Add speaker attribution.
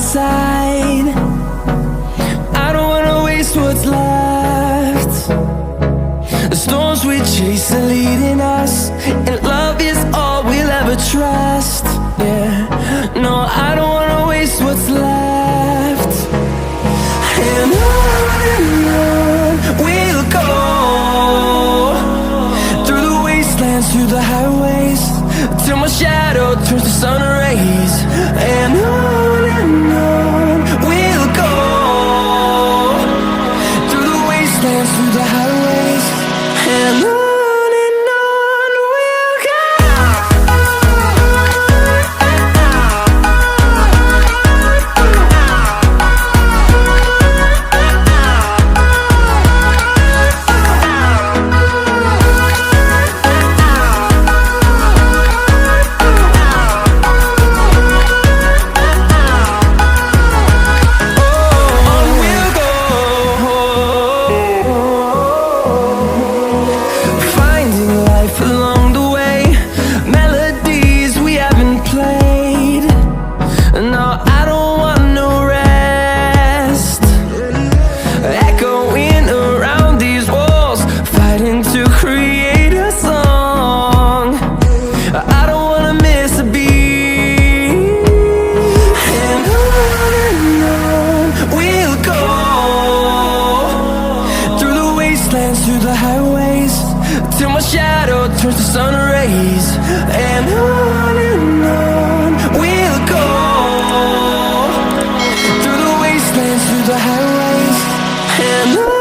Speaker 1: side. I don't wanna waste what's left. The storms we chase are leading us, and love is all we'll ever trust. Yeah, no, I don't wanna waste what's left. And on we'll go, through the wastelands, through the highways, till my shadow turns to sun rays. And on we'll go, through the wastelands, through the highways, and on we'll go. Along the way, melodies we haven't played. No, I don't want no rest. Echoing around these walls, fighting to create a song. I don't wanna miss a beat. And on we'll go, through the wastelands, through the highways, till my shadow turns to sun rays. And on we'll go, through the wastelands, through the highways, and on.